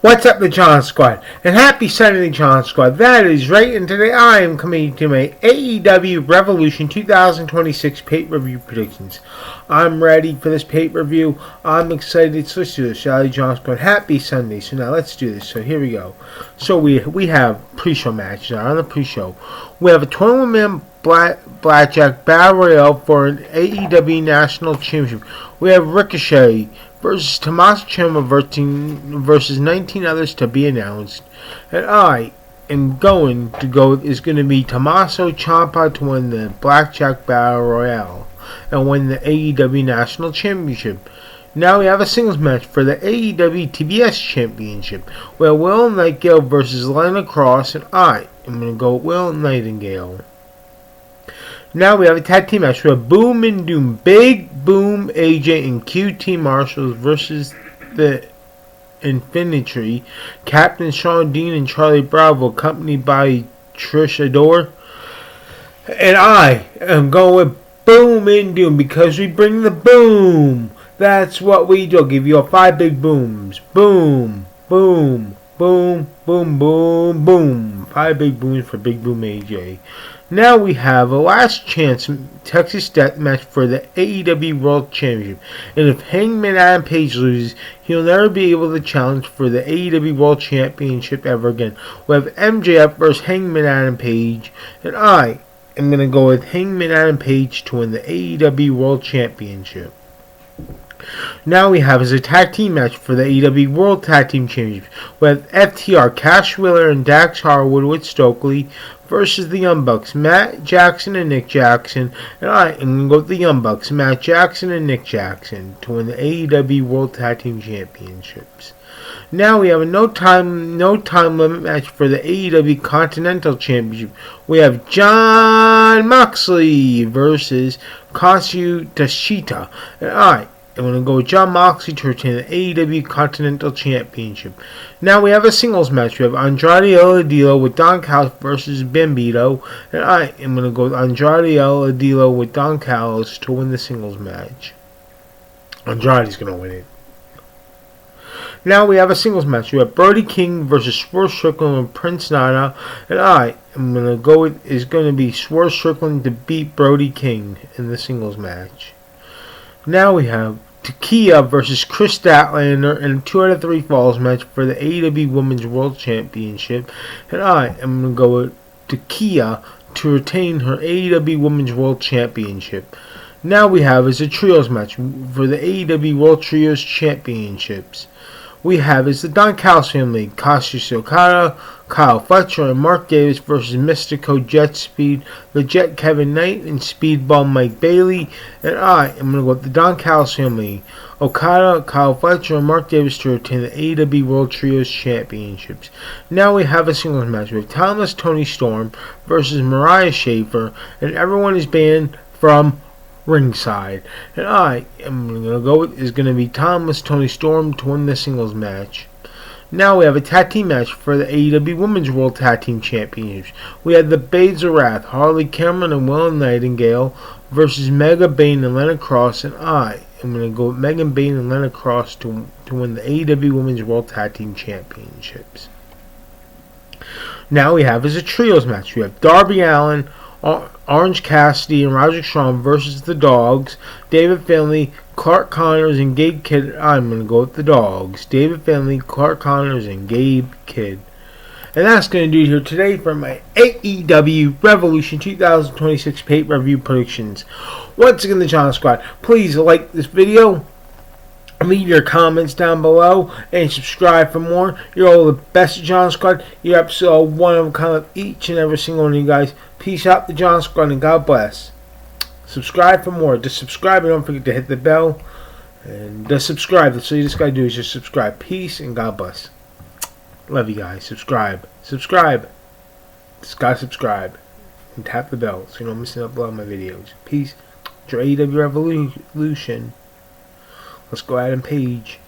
What's up, the John Squad? And happy Sunday, John Squad. That is right, and today I am coming to my AEW Revolution 2026 pay-per-view predictions. I'm ready for this pay-per-view. I'm excited. So let's do this, shall we, John Squad? Happy Sunday. So now let's do this. So here we go. So we have pre-show matches. Now on the pre-show, we have a 21-man blackjack battle royale for an AEW National Championship. We have Ricochet versus Tommaso Ciampa versus 19 others to be announced. And I am going to be Tommaso Ciampa to win the Blackjack Battle Royale and win the AEW National Championship. Now we have a singles match for the AEW TBS Championship, where Will Nightingale versus Lana Cross, and I am going to go Will Nightingale. Now we have a tag team match. We have Boom and Doom, Big Boom, AJ, and QT Marshall versus the Infinity, Captain Shawn Dean and Charlie Bravo, accompanied by Trish Adore. And I am going with Boom and Doom because we bring the boom. That's what we do. I'll give you 5 big booms. Boom, boom, boom, boom, boom, boom. 5 big booms for Big Boom AJ. Now we have a last chance Texas Death Match for the AEW World Championship. And if Hangman Adam Page loses, he'll never be able to challenge for the AEW World Championship ever again. We have MJF versus Hangman Adam Page. And I am going to go with Hangman Adam Page to win the AEW World Championship. Now we have as a tag team match for the AEW World Tag Team Championship. We have FTR, Cash Wheeler, and Dax Harwood with Stokely versus the Young Bucks, Matt Jackson and Nick Jackson. And I am going to go with the Young Bucks, Matt Jackson and Nick Jackson, to win the AEW World Tag Team Championships. Now we have a no time limit match for the AEW Continental Championship. We have Jon Moxley versus Kazuchika Tashita. And I'm going to go with Jon Moxley to retain the AEW Continental Championship. Now we have a singles match. We have Andrade El Idolo with Don Callis versus Bambito. And I am going to go with Andrade El Idolo with Don Callis to win the singles match. Andrade's going to win it. Now we have a singles match. We have Brody King versus Swerve Strickland with Prince Nana. And I am going to go with Swerve Strickland to beat Brody King in the singles match. Now we have Takia versus Chris Statlander in a 2 out of 3 falls match for the AEW Women's World Championship. And I am going to go with Takia to retain her AEW Women's World Championship. Now we have as a trios match for the AEW World Trios Championships. We have is the Don Callis family, Kazuchika Okada, Kyle Fletcher, and Mark Davis versus Mystico, Jet Speed, the Jet Kevin Knight, and Speedball Mike Bailey. And I am going to go with the Don Callis family, Okada, Kyle Fletcher, and Mark Davis to retain the AEW World Trios Championships. Now we have a singles match with Timeless Tony Storm versus Mariah Schaefer, and everyone is banned from ringside. And I am going to go with Timeless Tony Storm to win the singles match. Now we have a tag team match for the AEW Women's World Tag Team Championships. We have the Babes of Wrath, Harley Cameron and Will Nightingale versus Mega Bane and Lana Cross. And I am going to go with Megan Bane and Lana Cross to win the AEW Women's World Tag Team Championships. Now we have as a trios match. We have Darby Allin, Orange Cassidy, and Roderick Strong versus the Dogs, David Finlay, Clark Connors, and Gabe Kidd. I'm going to go with the Dogs, David Finlay, Clark Connors, and Gabe Kidd. And that's going to do it here today for my AEW Revolution 2026 pay-per-view predictions. Once again, the John Squad, please like this video, leave your comments down below, and subscribe for more. You're all the best, John Squad. You're absolutely one of a kind of each and every single one of you guys. Peace out, the John Squad, and God bless. Subscribe for more. Just subscribe and don't forget to hit the bell. And just subscribe. That's all you just gotta do is just subscribe. Peace and God bless. Love you guys. Subscribe. Subscribe. Just gotta subscribe. And tap the bell so you don't miss out on my videos. Peace. It's your AEW Revolution. Let's go Adam Page.